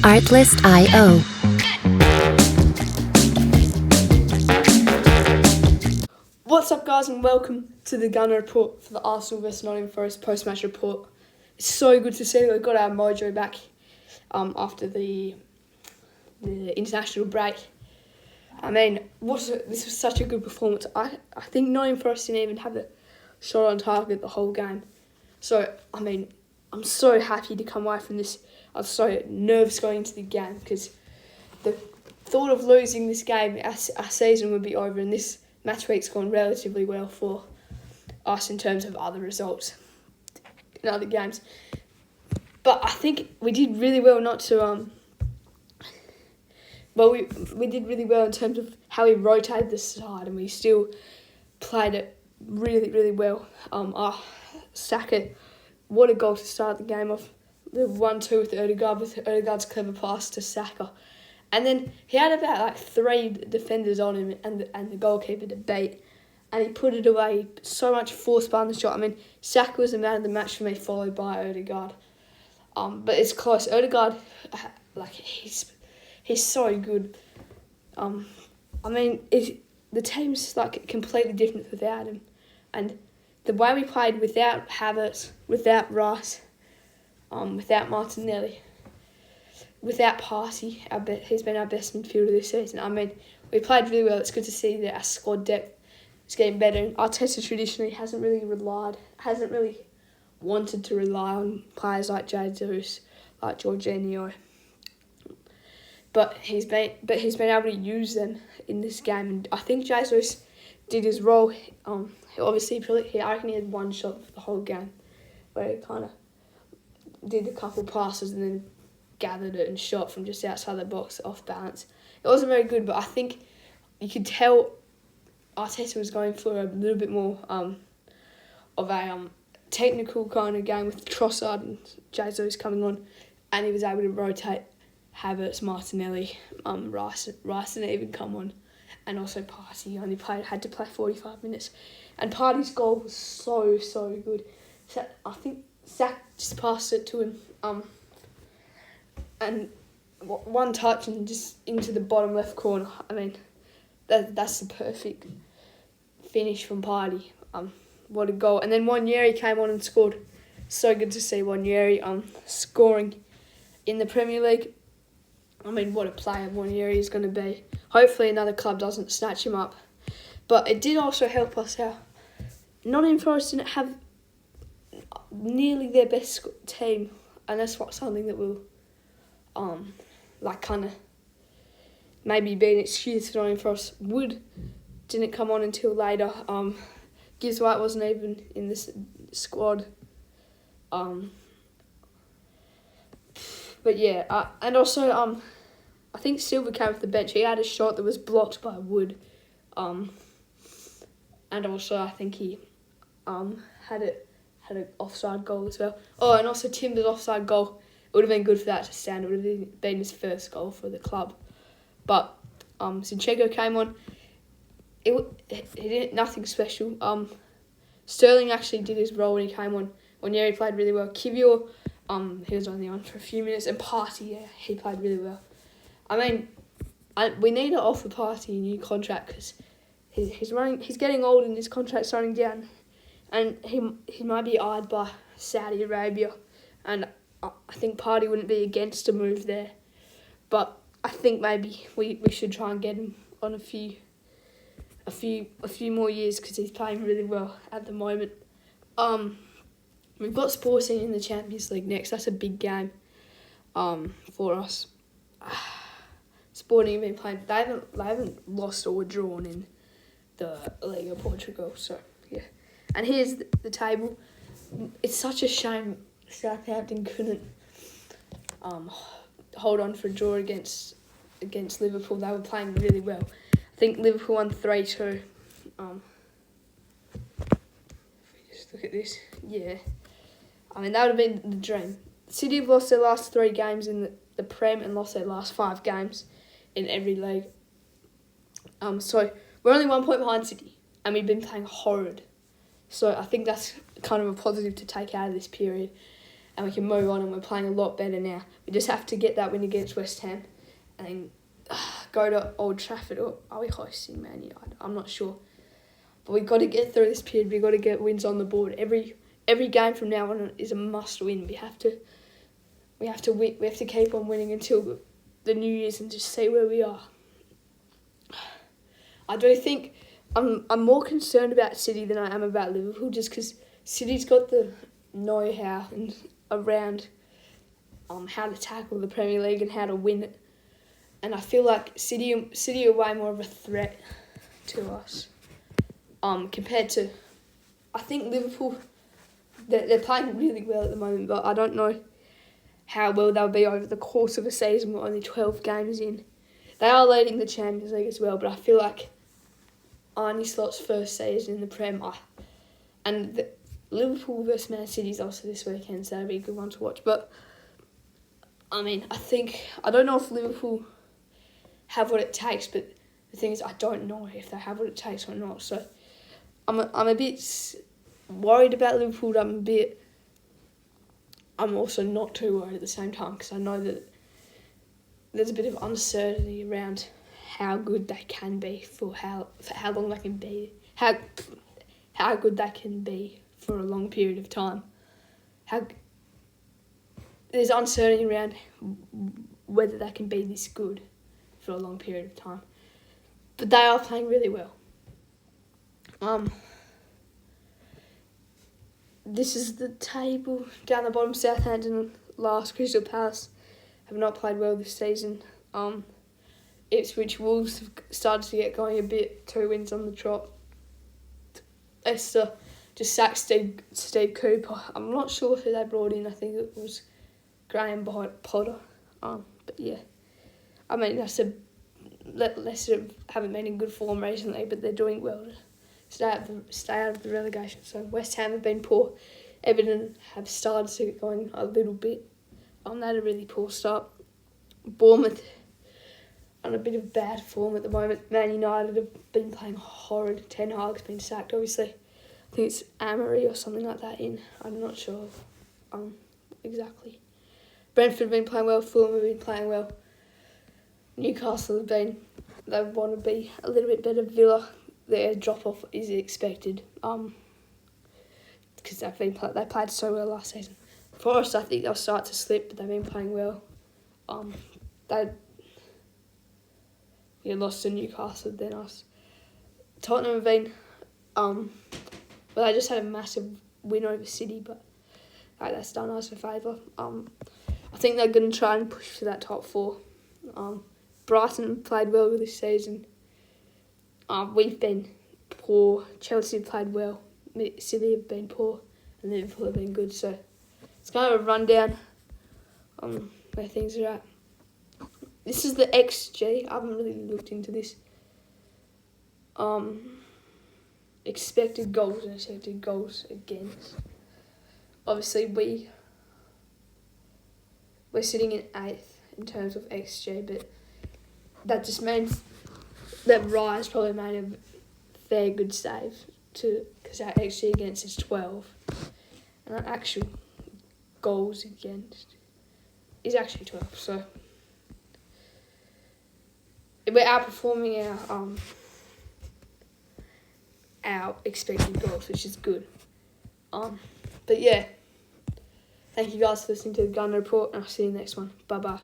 Artlist.io. What's up, guys, and welcome to the Gunner Report for the Arsenal vs Nottingham Forest post-match report. It's so good to see that we've got our mojo back after the international break. I mean, this was such a good performance. I think Nottingham Forest didn't even have a shot on target the whole game. So, I mean, I'm so happy to come away from this. I was so nervous going into the game because the thought of losing this game, our season would be over, and this match week's gone relatively well for us in terms of other results in other games. But I think we did really well not to... we did really well in terms of how we rotated the side, and we still played it really, really well. Saka, what a goal to start the game off. The 1-2 with Odegaard, with Odegaard's clever pass to Saka. And then he had about 3 defenders on him and the goalkeeper to beat. And he put it away. So much force behind the shot. I mean, Saka was the man of the match for me, followed by Odegaard. But it's close. Odegaard, he's so good. I mean, the team's completely different without him. And the way we played without Havertz, without Rice, without Martinelli, without Partey, he's been our best midfielder this season. I mean, we played really well. It's good to see that our squad depth is getting better. And Arteta traditionally hasn't really wanted to rely on players like Jesus, like Jorginho. But he's been able to use them in this game. And I think Jesus did his role. He I reckon he had one shot for the whole game, where he kind of did a couple passes and then gathered it and shot from just outside the box off balance. It wasn't very good, but I think you could tell Arteta was going for a little bit more of a technical kind of game with Trossard and Jesus coming on, and he was able to rotate Havertz, Martinelli, Rice didn't even come on, and also Partey only had to play 45 minutes, and Partey's goal was so good. So I think Zach just passed it to him, and one touch and just into the bottom left corner. I mean, that's the perfect finish from Partey. What a goal! And then Wanyeri came on and scored. So good to see Wanyeri scoring in the Premier League. I mean, what a player Wanyeri is going to be. Hopefully another club doesn't snatch him up. But it did also help us out. Nottingham Forest didn't have nearly their best team, and that's something that will kind of maybe be an excuse for Nottingham Forest. Wood didn't come on until later. Gibbs White wasn't even in this squad. But yeah, and also I think Silva came off the bench. He had a shot that was blocked by Wood. And also I think he had an offside goal as well. Oh, and also Timber's offside goal. It would have been good for that to stand. It would have been his first goal for the club. But Zinchenko came on. He did nothing special. Sterling actually did his role when he came on. Wanyeri played really well. Kivior, he was only on for a few minutes. And Partey, yeah, he played really well. I mean, we need to offer Partey a new contract because he's getting old and his contract's running down. And he might be eyed by Saudi Arabia. And I think Partey wouldn't be against a move there. But I think maybe we should try and get him on a few more years because he's playing really well at the moment. We've got Sporting in the Champions League next. That's a big game for us. Sporting have been playing. They haven't lost or drawn in the League of Portugal. So yeah, and here's the table. It's such a shame Southampton couldn't hold on for a draw against Liverpool. They were playing really well. I think Liverpool won 3-2. If we just look at this, yeah. I mean, that would have been the dream. City have lost their last 3 games in the Prem and lost their last 5 games in every league. So we're only 1 point behind City, and we've been playing horrid. So I think that's kind of a positive to take out of this period. and we can move on, and we're playing a lot better now. We just have to get that win against West Ham and then go to Old Trafford, or are we hosting Man United? I'm not sure. But we've got to get through this period. We've got to get wins on the board. Every game from now on is a must win. We have to win. We have to keep on winning until the New Year's and just see where we are. I do think I'm more concerned about City than I am about Liverpool, just because City's got the know-how and around how to tackle the Premier League and how to win it. And I feel like City are way more of a threat to us compared to, I think Liverpool, they're playing really well at the moment, but I don't know how well they'll be over the course of a season. We're only 12 games in. They are leading the Champions League as well, but I feel like Arne Slot's first season in the Prem, and the Liverpool versus Man City is also this weekend, so that'll be a good one to watch. But I mean, I don't know if Liverpool have what it takes, but the thing is, I don't know if they have what it takes or not. So I'm a bit worried about Liverpool. I'm also not too worried at the same time, because I know that there's a bit of uncertainty around how good they can be for how long they can be, how good they can be for a long period of time. There's uncertainty around whether they can be this good for a long period of time. But they are playing really well. This is the table. Down the bottom, Southampton last. Crystal Palace have not played well this season. Ipswich Wolves have started to get going a bit. 2 wins on the trot. Leicester just sacked Steve Cooper. I'm not sure who they brought in. I think it was Graham Potter. But yeah, I mean, Leicester haven't been in good form recently, but they're doing well to stay out of the relegation. So West Ham have been poor. Everton have started to get going a little bit. They had a really poor start. Bournemouth on a bit of bad form at the moment. Man United have been playing horrid. Ten Hag's been sacked, obviously. I think it's Amory or something like that in. I'm not sure exactly. Brentford have been playing well. Fulham have been playing well. Newcastle they want to be a little bit better. Villa, their drop-off is expected because they played so well last season. Forest, I think they'll start to slip, but they've been playing well. They lost to Newcastle, then us. Tottenham have been, they just had a massive win over City, but that's done us a favour. I think they're going to try and push for that top 4. Brighton played well this season. We've been poor. Chelsea have played well. City have been poor, and Liverpool have been good. So it's kind of a rundown where things are at. This is the XG. I haven't really looked into this. Expected goals and expected goals against. Obviously, we're sitting in 8th in terms of XG, but that just means that Rise probably made a fair good save because our XG against is 12, and our actual goals against is actually 12. So we're outperforming our expected goals, which is good. But yeah, thank you guys for listening to the Gun Report, and I'll see you next one. Bye bye.